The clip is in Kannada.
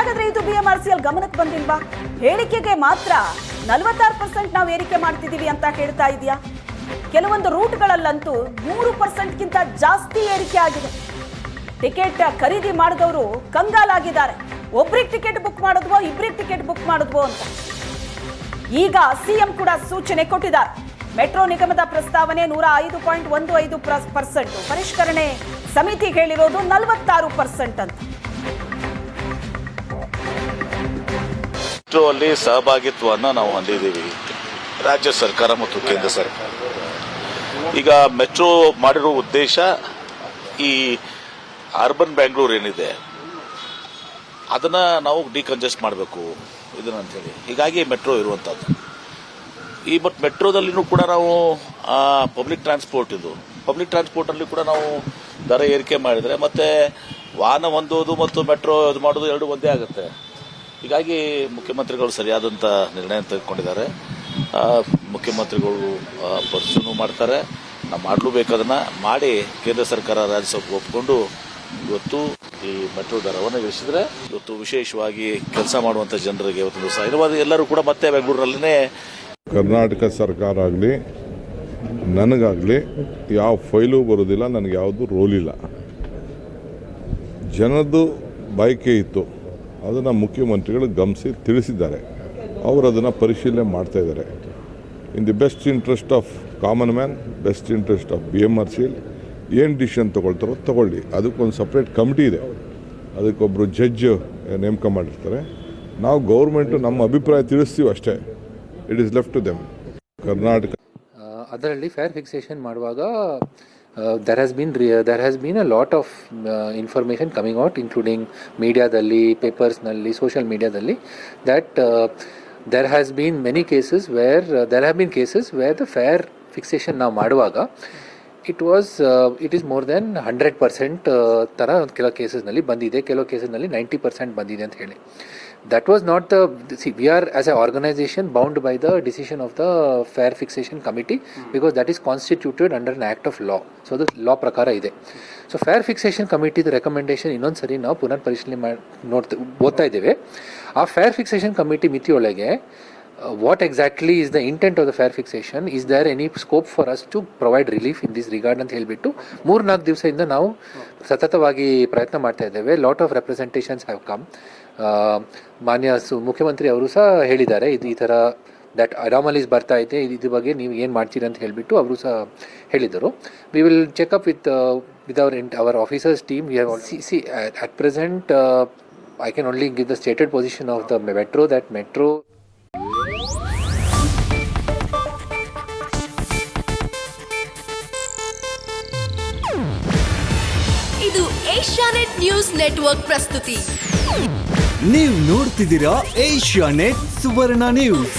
ಹಾಗಾದ್ರೆ ಇದು BMRCL ಗಮನಕ್ಕೆ ಬಂದಿಲ್ವಾ? ಹೇಳಿಕೆಗೆ ಮಾತ್ರ 46% ನಾವು ಏರಿಕೆ ಮಾಡ್ತಿದ್ದೀವಿ ಅಂತ ಹೇಳ್ತಾ ಇದೆಯಾ? ಕೆಲವೊಂದು ರೂಟ್ಗಳಲ್ಲಂತೂ 100%ಗಿಂತ ಜಾಸ್ತಿ ಏರಿಕೆ ಆಗಿದೆ. ಟಿಕೆಟ್ ಖರೀದಿ ಮಾಡಿದವರು ಕಂಗಾಲಾಗಿದ್ದಾರೆ. ಒಬ್ರಿಗೆ ಟಿಕೆಟ್ ಬುಕ್ ಮಾಡಿದ್ವೋ, ಇಬ್ರಿಗೆ ಟಿಕೆಟ್ ಬುಕ್ ಮಾಡಿದ್ವೋ ಅಂತ. ಈಗ ಸಿಎಂ ಕೂಡ ಸೂಚನೆ ಕೊಟ್ಟಿದ್ದಾರೆ. ಮೆಟ್ರೋ ನಿಗಮದ ಪ್ರಸ್ತಾವನೆ 105.15%, ಪರಿಷ್ಕರಣೆ ಸಮಿತಿ ಹೇಳಿರೋದು 46% ಅಂತ. ಮೆಟ್ರೋ ಅಲ್ಲಿ ಸಹಭಾಗಿತ್ವವನ್ನು ನಾವು ಹೊಂದಿದ್ದೀವಿ, ರಾಜ್ಯ ಸರ್ಕಾರ ಮತ್ತು ಕೇಂದ್ರ ಸರ್ಕಾರ. ಈಗ ಮೆಟ್ರೋ ಮಾಡಿರೋ ಉದ್ದೇಶ ಈ ಅರ್ಬನ್ ಬ್ಯಾಂಗ್ಳೂರ್ ಏನಿದೆ ಅದನ್ನ ನಾವು ಡಿಕಂಜೆಸ್ಟ್ ಮಾಡಬೇಕು ಇದನ್ನ ಅಂತೇಳಿ, ಹೀಗಾಗಿ ಮೆಟ್ರೋ ಇರುವಂತದ್ದು. ಈ ಬಟ್ ಮೆಟ್ರೋದಲ್ಲಿನೂ ಕೂಡ ನಾವು ಪಬ್ಲಿಕ್ ಟ್ರಾನ್ಸ್ಪೋರ್ಟ್ ಅಲ್ಲಿ ಕೂಡ ನಾವು ದರ ಏರಿಕೆ ಮಾಡಿದ್ರೆ ಮತ್ತೆ ವಾಹನ ಹೊಂದೋದು ಮತ್ತು ಮೆಟ್ರೋ ಇದು ಮಾಡೋದು ಎರಡು ಒಂದೇ ಆಗುತ್ತೆ. ಹೀಗಾಗಿ ಮುಖ್ಯಮಂತ್ರಿಗಳು ಸರಿಯಾದಂತ ನಿರ್ಣಯ ತೆಗೆದುಕೊಂಡಿದ್ದಾರೆ. ಮುಖ್ಯಮಂತ್ರಿಗಳು ಪರಿಶೀಲನೆ ಮಾಡ್ತಾರೆ, ನಾವು ಮಾಡಲೂಬೇಕದನ್ನ ಮಾಡಿ ಕೇಂದ್ರ ಸರ್ಕಾರ ರಾಜ್ಯಸಭೆ ಒಪ್ಪಿಕೊಂಡು ಇವತ್ತು ಈ ಮೆಟ್ರೋ ದರವನ್ನು ಇಳಿಸಿದ್ರೆ ಇವತ್ತು ವಿಶೇಷವಾಗಿ ಕೆಲಸ ಮಾಡುವಂತ ಜನರಿಗೆ ಇವತ್ತು ದಿವಸ ಎಲ್ಲರೂ ಕೂಡ ಮತ್ತೆ ಬೆಂಗಳೂರಲ್ಲೇ. ಕರ್ನಾಟಕ ಸರ್ಕಾರ ಆಗಲಿ ನನಗಾಗಲಿ ಯಾವ ಫೈಲು ಬರೋದಿಲ್ಲ, ನನಗೆ ಯಾವುದು ರೋಲ್ ಇಲ್ಲ. ಜನದ್ದು ಬಯಕೆ ಇತ್ತು, ಅದನ್ನು ಮುಖ್ಯಮಂತ್ರಿಗಳು ಗಮನಿಸಿ ತಿಳಿಸಿದ್ದಾರೆ. ಅವರು ಅದನ್ನು ಪರಿಶೀಲನೆ ಮಾಡ್ತಾ ಇದ್ದಾರೆ. In the best interest of common man, best interest of BMRCL ಏನು ಡಿಸಿಷನ್ ತೊಗೊಳ್ತಾರೋ ತೊಗೊಳ್ಳಿ. ಅದಕ್ಕೊಂದು ಸಪ್ರೇಟ್ ಕಮಿಟಿ ಇದೆ, ಅದಕ್ಕೊಬ್ಬರು ಜಡ್ಜ್ ನೇಮಕ ಮಾಡಿರ್ತಾರೆ. ನಾವು ಗೌರ್ಮೆಂಟು ನಮ್ಮ ಅಭಿಪ್ರಾಯ ತಿಳಿಸ್ತೀವಿ ಅಷ್ಟೇ. It is left to them. Karnataka ಅದರಲ್ಲಿ ಫೇರ್ ಫಿಕ್ಸೇಷನ್ ಮಾಡುವಾಗ there has been a lot of information coming out, including ಮೀಡಿಯಾದಲ್ಲಿ, ಪೇಪರ್ಸ್ನಲ್ಲಿ, ಸೋಷಿಯಲ್ ಮೀಡಿಯಾದಲ್ಲಿ, that there have been cases where the fair fixation ನಾವು ಮಾಡುವಾಗ it is more than 100% ಥರ ಕೆಲವು ಕೇಸಸ್ನಲ್ಲಿ ಬಂದಿದೆ, ಕೆಲವು ಕೇಸಸ್ನಲ್ಲಿ 90% ಬಂದಿದೆ ಅಂತ ಹೇಳಿ. That was not we are as an organization bound by the decision of the fair fixation committee because that is constituted under an act of law. So the law prakara ide. So fair fixation committee the recommendation ಇನ್ನೊಂದು ಸರಿ ನಾವು ಪುನರ್ ಪರಿಶೀಲನೆ ಓದ್ತಾ ಇದ್ದೇವೆ. ಆ fair fixation committee ಮಿತಿಯೊಳಗೆ what exactly is the intent of the fair fixation, is there any scope for us to provide relief in this regard ಅಂತ ಹೇಳಿಬಿಟ್ಟು 3-4 ದಿವಸದಿಂದ ನಾವು ಸತತವಾಗಿ ಪ್ರಯತ್ನ ಮಾಡ್ತಾ ಇದ್ದೇವೆ. Lot of representations have come. ಮಾನ್ಯ ಮುಖ್ಯಮಂತ್ರಿ ಅವರು ಸಹ ಹೇಳಿದ್ದಾರೆ, ಇದು ಈ ಥರ ದಟ್ ಅನಾಮಲೀಸ್ ಬರ್ತಾ ಇದೆ, ಇದ್ರ ಬಗ್ಗೆ ನೀವು ಏನು ಮಾಡ್ತೀರಿ ಅಂತ ಹೇಳಿಬಿಟ್ಟು ಅವರು ಸಹ ಹೇಳಿದರು. We will checkup with our officers team. We have C at present I can only give the stated position of the metro, that metro ಇದು ಏಷ್ಯಾನೆಟ್ ನ್ಯೂಸ್ ನೆಟ್ವರ್ಕ್ ಪ್ರಸ್ತುತಿ. ನೀವು ನೋಡ್ತಿದ್ದೀರಾ ಏಷ್ಯಾನೆಟ್ ಸುವರ್ಣ ನ್ಯೂಸ್.